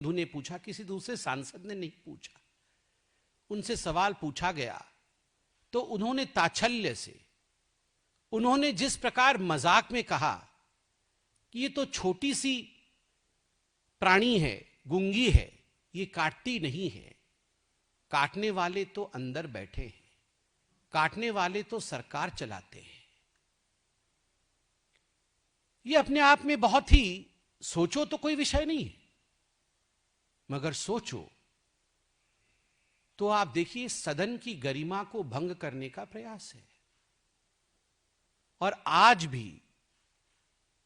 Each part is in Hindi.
ने पूछा, किसी दूसरे सांसद ने नहीं पूछा। उनसे सवाल पूछा गया तो उन्होंने ताच्छल्य से, उन्होंने जिस प्रकार मजाक में कहा कि ये तो छोटी सी प्राणी है, गूंगी है, ये काटती नहीं है, काटने वाले तो अंदर बैठे हैं, काटने वाले तो सरकार चलाते हैं। ये अपने आप में बहुत ही, सोचो तो कोई विषय नहीं है, मगर सोचो तो आप देखिए सदन की गरिमा को भंग करने का प्रयास है। और आज भी,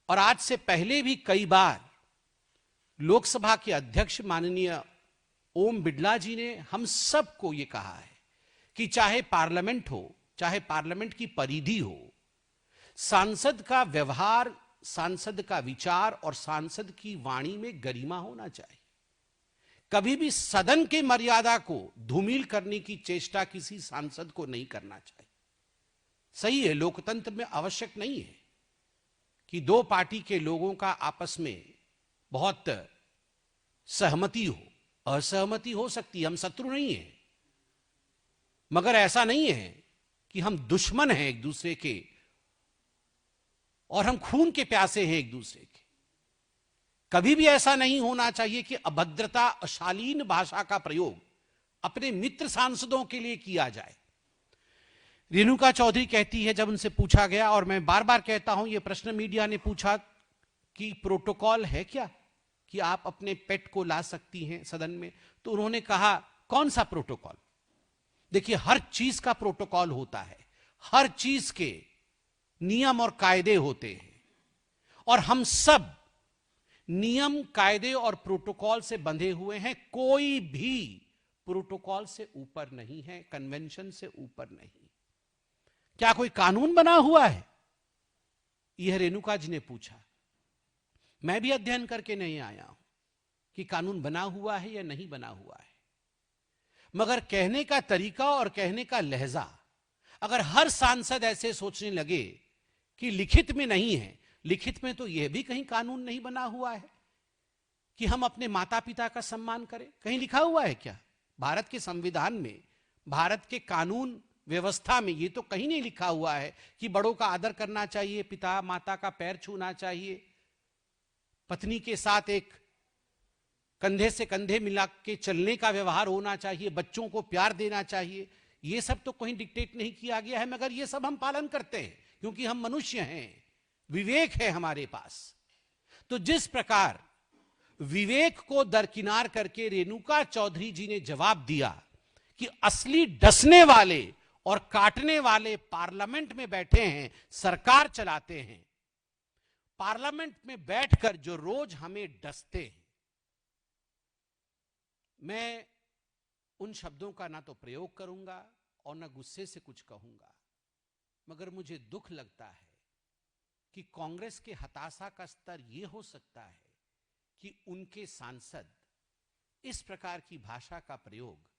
और आज से पहले भी कई बार लोकसभा के अध्यक्ष माननीय ओम बिड़ला जी ने हम सबको यह कहा है कि चाहे पार्लियामेंट हो, चाहे पार्लियामेंट की परिधि हो, सांसद का व्यवहार, सांसद का विचार और सांसद की वाणी में गरिमा होना चाहिए। कभी भी सदन के मर्यादा को धूमिल करने की चेष्टा किसी सांसद को नहीं करना चाहिए। सही है, लोकतंत्र में आवश्यक नहीं है कि दो पार्टी के लोगों का आपस में बहुत सहमति हो, असहमति हो सकती है, हम शत्रु नहीं है, मगर ऐसा नहीं है कि हम दुश्मन हैं एक दूसरे के और हम खून के प्यासे हैं एक दूसरे के। कभी भी ऐसा नहीं होना चाहिए कि अभद्रता, अशालीन भाषा का प्रयोग अपने मित्र सांसदों के लिए किया जाए। रेणुका चौधरी कहती है, जब उनसे पूछा गया, और मैं बार बार कहता हूं, यह प्रश्न मीडिया ने पूछा कि प्रोटोकॉल है क्या कि आप अपने पेट को ला सकती हैं सदन में, तो उन्होंने कहा कौन सा प्रोटोकॉल। देखिए, हर चीज का प्रोटोकॉल होता है, हर चीज के नियम और कायदे होते हैं, और हम सब नियम, कायदे और प्रोटोकॉल से बंधे हुए हैं। कोई भी प्रोटोकॉल से ऊपर नहीं है, कन्वेंशन से ऊपर नहीं। क्या कोई कानून बना हुआ है, यह रेणुका जी ने पूछा। मैं भी अध्ययन करके नहीं आया हूं कि कानून बना हुआ है या नहीं बना हुआ है, मगर कहने का तरीका और कहने का लहजा, अगर हर सांसद ऐसे सोचने लगे कि लिखित में नहीं है, लिखित में तो यह भी कहीं कानून नहीं बना हुआ है कि हम अपने माता पिता का सम्मान करें। कहीं लिखा हुआ है क्या भारत के संविधान में, भारत के कानून व्यवस्था में? यह तो कहीं नहीं लिखा हुआ है कि बड़ों का आदर करना चाहिए, पिता माता का पैर छूना चाहिए, पत्नी के साथ एक कंधे से कंधे मिला के चलने का व्यवहार होना चाहिए, बच्चों को प्यार देना चाहिए। यह सब तो कहीं डिक्टेट नहीं किया गया है, मगर यह सब हम पालन करते हैं क्योंकि हम मनुष्य हैं, विवेक है हमारे पास। तो जिस प्रकार विवेक को दरकिनार करके रेणुका चौधरी जी ने जवाब दिया कि असली डसने वाले और काटने वाले पार्लियामेंट में बैठे हैं, सरकार चलाते हैं, पार्लियामेंट में बैठकर जो रोज हमें डसते हैं, मैं उन शब्दों का ना तो प्रयोग करूंगा और ना गुस्से से कुछ कहूंगा, मगर मुझे दुख लगता है कि कांग्रेस के हताशा का स्तर यह हो सकता है कि उनके सांसद इस प्रकार की भाषा का प्रयोग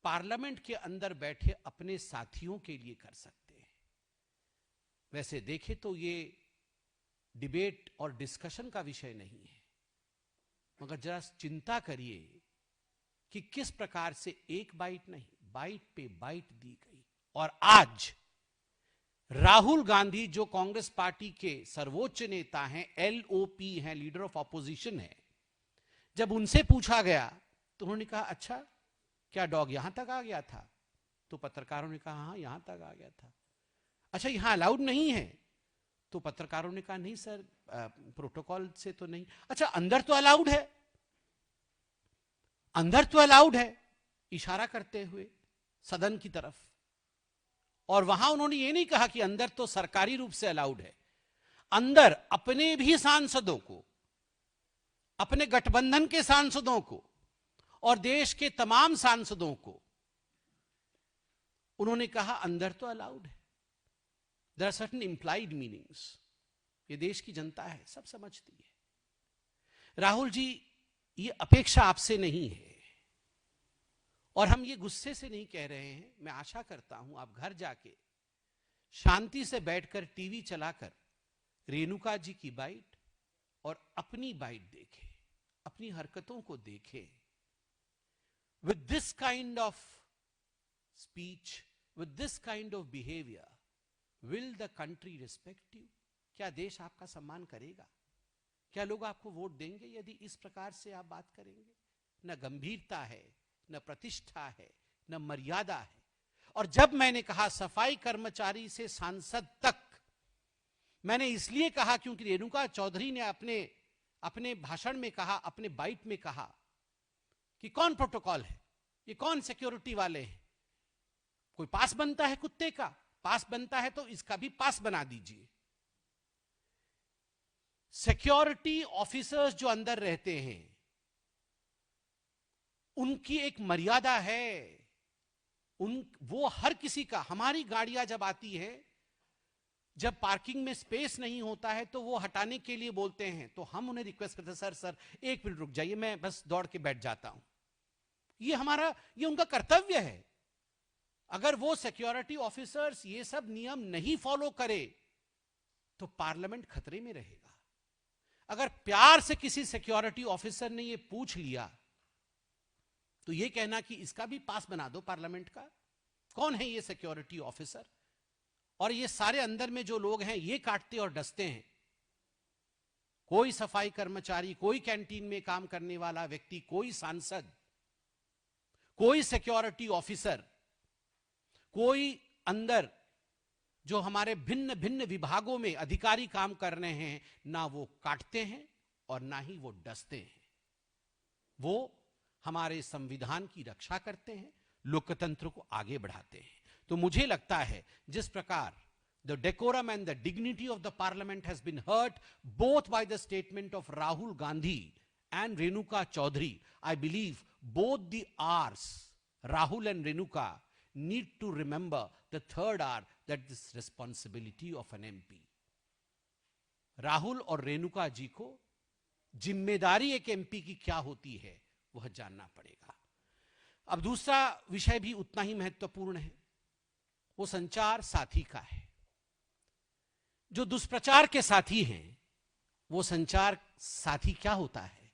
पार्लियामेंट के अंदर बैठे अपने साथियों के लिए कर सकते हैं। वैसे देखें तो ये डिबेट और डिस्कशन का विषय नहीं है, मगर जरा चिंता करिए कि किस प्रकार से एक बाइट नहीं, बाइट पे बाइट दी गई। और आज राहुल गांधी, जो कांग्रेस पार्टी के सर्वोच्च नेता हैं, एलओपी हैं, लीडर ऑफ ऑपोजिशन है, जब उनसे पूछा गया तो उन्होंने कहा अच्छा क्या डॉग यहां तक आ गया था? तो पत्रकारों ने कहा हां यहां तक आ गया था। अच्छा यहां अलाउड नहीं है? तो पत्रकारों ने कहा नहीं सर, प्रोटोकॉल से तो नहीं। अच्छा अंदर तो अलाउड है, अंदर तो अलाउड है, इशारा करते हुए सदन की तरफ। और वहां उन्होंने ये नहीं कहा कि अंदर तो सरकारी रूप से अलाउड है, अंदर अपने भी सांसदों को, अपने गठबंधन के सांसदों को और देश के तमाम सांसदों को उन्होंने कहा अंदर तो अलाउड है। There are certain implied meanings. ये देश की जनता है, सब समझती है। राहुल जी, ये अपेक्षा आपसे नहीं है और हम ये गुस्से से नहीं कह रहे हैं। मैं आशा करता हूं आप घर जाके शांति से बैठकर टीवी चलाकर रेणुका जी की बाइट और अपनी बाइट देखें, अपनी हरकतों को देखें। With this kind of speech, with this kind of behaviour, will the country respect you? क्या देश आपका सम्मान करेगा? क्या लोग आपको वोट देंगे यदि इस प्रकार से आप बात करेंगे? न गंभीरता है, न प्रतिष्ठा है, न मर्यादा है। और जब मैंने कहा सफाई कर्मचारी से सांसद तक, मैंने इसलिए कहा क्योंकि रेणुका चौधरी ने अपने भाषण में कहा, अपने बाइट में कहा कि कौन प्रोटोकॉल है, ये कौन सिक्योरिटी वाले हैं? कोई पास बनता है कुत्ते का? पास बनता है तो इसका भी पास बना दीजिए। सिक्योरिटी ऑफिसर्स जो अंदर रहते हैं, उनकी एक मर्यादा है। वो हर किसी का, हमारी गाड़ियां जब आती है, जब पार्किंग में स्पेस नहीं होता है तो वो हटाने के लिए बोलते हैं, तो हम उन्हें रिक्वेस्ट करते हैं, सर 1 मिनट रुक जाइए, मैं बस दौड़ के बैठ जाता हूं। ये उनका कर्तव्य है। अगर वो सिक्योरिटी ऑफिसर्स ये सब नियम नहीं फॉलो करे तो पार्लियामेंट खतरे में रहेगा। अगर प्यार से किसी सिक्योरिटी ऑफिसर ने ये पूछ लिया तो ये कहना कि इसका भी पास बना दो पार्लियामेंट का। कौन है ये सिक्योरिटी ऑफिसर? और ये सारे अंदर में जो लोग हैं ये काटते और डसते हैं। कोई सफाई कर्मचारी, कोई कैंटीन में काम करने वाला व्यक्ति, कोई सांसद, कोई सिक्योरिटी ऑफिसर, कोई अंदर जो हमारे भिन्न भिन्न विभागों में अधिकारी काम कर रहे हैं, ना वो काटते हैं और ना ही वो डसते हैं। वो हमारे संविधान की रक्षा करते हैं, लोकतंत्र को आगे बढ़ाते हैं। तो मुझे लगता है जिस प्रकार the decorum and the dignity of the parliament has been hurt both by the statement of Rahul Gandhi and Renuka Chaudhary, I believe both the R's, Rahul and Renuka, need to remember the third R, that this responsibility of an MP. Rahul और रेणुका जी को जिम्मेदारी एक एमपी की क्या होती है वह जानना पड़ेगा। अब दूसरा विषय भी उतना ही महत्वपूर्ण है, वो संचार साथी का है। जो दुष्प्रचार के साथी हैं, वो संचार साथी क्या होता है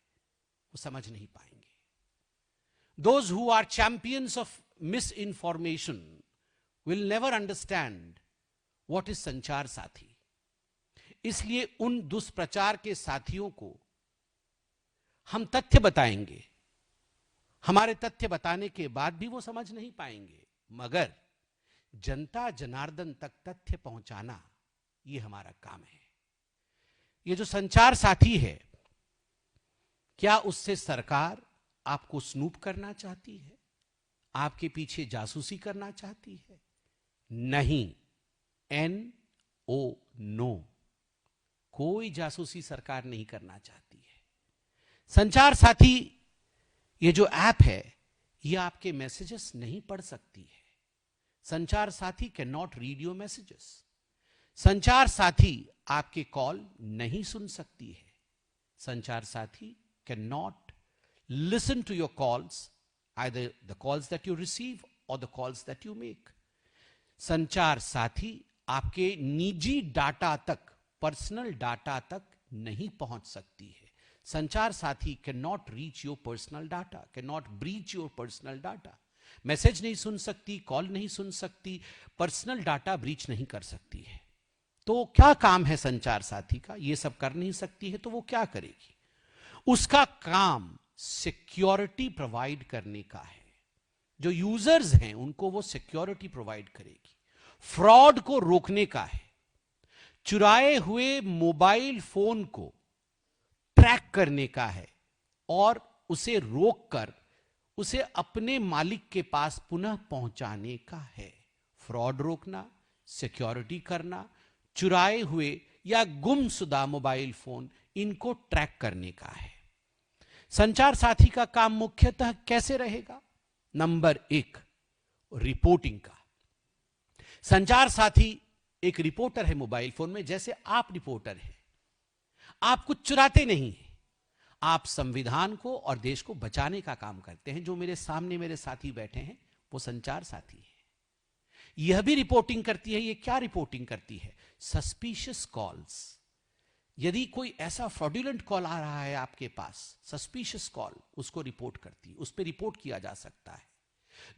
वो समझ नहीं पाएंगे। Those who are champions of misinformation will never understand what is संचार साथी। इसलिए उन दुष्प्रचार के साथियों को हम तथ्य बताएंगे, हमारे तथ्य बताने के बाद भी वो समझ नहीं पाएंगे, मगर जनता जनार्दन तक तथ्य पहुंचाना ये हमारा काम है। ये जो संचार साथी है, क्या उससे सरकार आपको स्नूप करना चाहती है, आपके पीछे जासूसी करना चाहती है? नहीं, NO, नो, कोई जासूसी सरकार नहीं करना चाहती है। संचार साथी ये जो ऐप है, ये आपके मैसेजेस नहीं पढ़ सकती है। Sanchar Saathi can not read your messages. संचार साथी आपके कॉल नहीं सुन सकती है। Sanchar Saathi can not listen to your calls, either the calls that you receive or the calls that you make. संचार साथी आपके निजी डाटा तक, पर्सनल डाटा तक नहीं पहुंच सकती है। Sanchar Saathi can not reach your personal data, can not breach your personal data. Message नहीं सुन सकती, कॉल नहीं सुन सकती, पर्सनल डाटा ब्रीच नहीं कर सकती है। तो क्या काम है संचार साथी का? ये सब कर नहीं सकती है तो वो क्या करेगी? उसका काम सिक्योरिटी प्रोवाइड करने का है। जो यूजर्स हैं उनको वो सिक्योरिटी प्रोवाइड करेगी। फ्रॉड को रोकने का है। चुराए हुए मोबाइल फोन को ट्रैक करने का है और उसे रोककर उसे अपने मालिक के पास पुनः पहुंचाने का है। फ्रॉड रोकना, सिक्योरिटी करना, चुराए हुए या गुमशुदा मोबाइल फोन, इनको ट्रैक करने का है। संचार साथी का काम मुख्यतः कैसे रहेगा? नंबर 1, रिपोर्टिंग का। संचार साथी एक रिपोर्टर है मोबाइल फोन में, जैसे आप रिपोर्टर हैं। आप कुछ चुराते नहीं हैं, आप संविधान को और देश को बचाने का काम करते हैं। जो मेरे सामने मेरे साथी बैठे हैं वो संचार साथी है। यह भी रिपोर्टिंग करती है। ये क्या रिपोर्टिंग करती है? Suspicious calls. यदि कोई ऐसा फ्रॉडुलेंट कॉल आ रहा है आपके पास, सस्पिशियस कॉल, उसको रिपोर्ट करती, उस पर रिपोर्ट किया जा सकता है।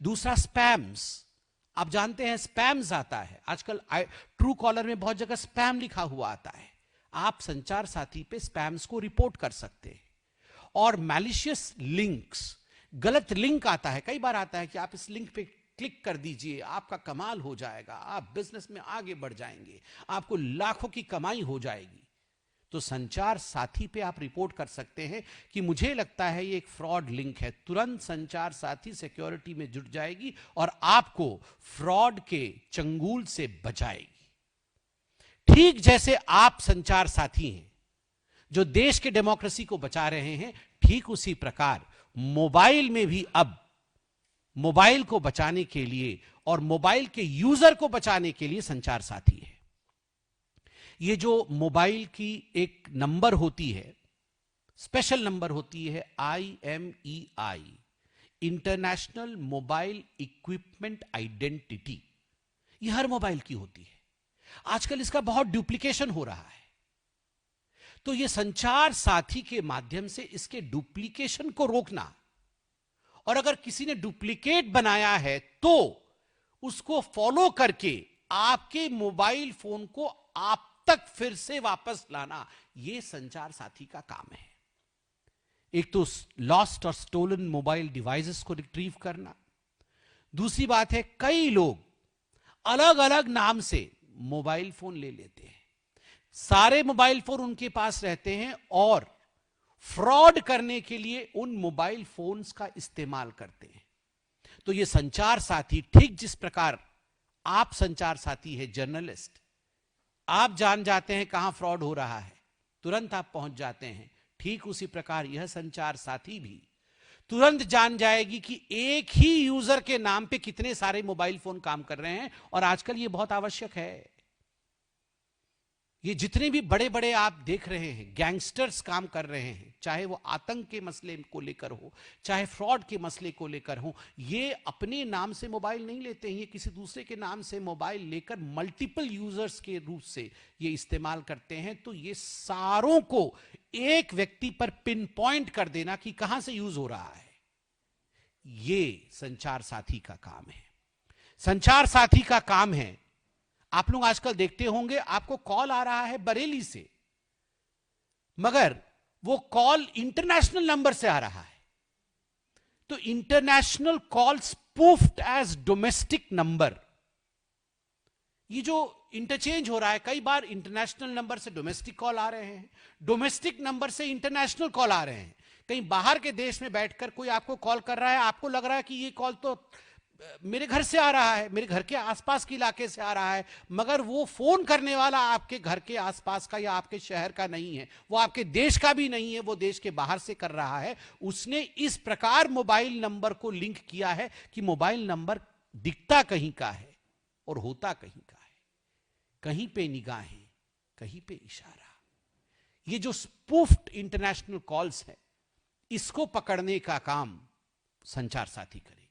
दूसरा, स्पैम्स। आप जानते हैं स्पैम्स आता है आजकल, ट्रू कॉलर में बहुत जगह स्पैम लिखा हुआ आता है। आप संचार साथी पे स्पैम्स को रिपोर्ट कर सकते हैं। और मैलिशियस लिंक्स, गलत लिंक आता है, कई बार आता है कि आप इस लिंक पे क्लिक कर दीजिए, आपका कमाल हो जाएगा, आप बिजनेस में आगे बढ़ जाएंगे, आपको लाखों की कमाई हो जाएगी। तो संचार साथी पे आप रिपोर्ट कर सकते हैं कि मुझे लगता है ये एक फ्रॉड लिंक है। तुरंत संचार साथी सिक्योरिटी में जुट जाएगी और आपको फ्रॉड के चंगुल से बचाएगी। ठीक जैसे आप संचार साथी हैं जो देश के डेमोक्रेसी को बचा रहे हैं, ठीक उसी प्रकार मोबाइल में भी अब मोबाइल को बचाने के लिए और मोबाइल के यूजर को बचाने के लिए संचार साथी है। ये जो मोबाइल की एक नंबर होती है, स्पेशल नंबर होती है, IMEI, international mobile equipment identity, ये हर मोबाइल की होती है। आजकल इसका बहुत डुप्लीकेशन हो रहा है, तो ये संचार साथी के माध्यम से इसके डुप्लीकेशन को रोकना, और अगर किसी ने डुप्लीकेट बनाया है तो उसको फॉलो करके आपके मोबाइल फोन को आप तक फिर से वापस लाना, यह संचार साथी का काम है। एक तो लॉस्ट और स्टोलन मोबाइल डिवाइसेस को रिट्रीव करना, दूसरी बात है कई लोग अलग अलग नाम से मोबाइल फोन ले लेते हैं, सारे मोबाइल फोन उनके पास रहते हैं और फ्रॉड करने के लिए उन मोबाइल फोन्स का इस्तेमाल करते हैं। तो ये संचार साथी, ठीक जिस प्रकार आप संचार साथी है जर्नलिस्ट, आप जान जाते हैं कहां फ्रॉड हो रहा है, तुरंत आप पहुंच जाते हैं, ठीक उसी प्रकार यह संचार साथी भी तुरंत जान जाएगी कि एक ही यूजर के नाम पे कितने सारे मोबाइल फोन काम कर रहे हैं। और आजकल यह बहुत आवश्यक है। ये जितने भी बड़े बड़े आप देख रहे हैं गैंगस्टर्स काम कर रहे हैं, चाहे वो आतंक के मसले को लेकर हो, चाहे फ्रॉड के मसले को लेकर हो, ये अपने नाम से मोबाइल नहीं लेते हैं, ये किसी दूसरे के नाम से मोबाइल लेकर मल्टीपल यूजर्स के रूप से ये इस्तेमाल करते हैं। तो ये सारों को एक व्यक्ति पर पिन पॉइंट कर देना कि कहां से यूज हो रहा है, ये संचार साथी का काम है। संचार साथी का काम है, आप लोग आजकल देखते होंगे आपको कॉल आ रहा है बरेली से, मगर वो कॉल इंटरनेशनल नंबर से आ रहा है, तो international call spoofed as domestic number, ये जो इंटरचेंज हो रहा है, कई बार इंटरनेशनल नंबर से डोमेस्टिक कॉल आ रहे हैं, डोमेस्टिक नंबर से इंटरनेशनल कॉल आ रहे हैं। कहीं बाहर के देश में बैठकर कोई आपको कॉल कर रहा है, आपको लग रहा है कि ये कॉल तो मेरे घर से आ रहा है, मेरे घर के आसपास के इलाके से आ रहा है, मगर वो फोन करने वाला आपके घर के आसपास का या आपके शहर का नहीं है, वो आपके देश का भी नहीं है, वो देश के बाहर से कर रहा है। उसने इस प्रकार मोबाइल नंबर को लिंक किया है कि मोबाइल नंबर दिखता कहीं का है और होता कहीं का है, कहीं पे निगाहें, कहीं पे इशारा। ये जो स्पूफ्ड इंटरनेशनल कॉल्स है, इसको पकड़ने का काम संचार साथी करे।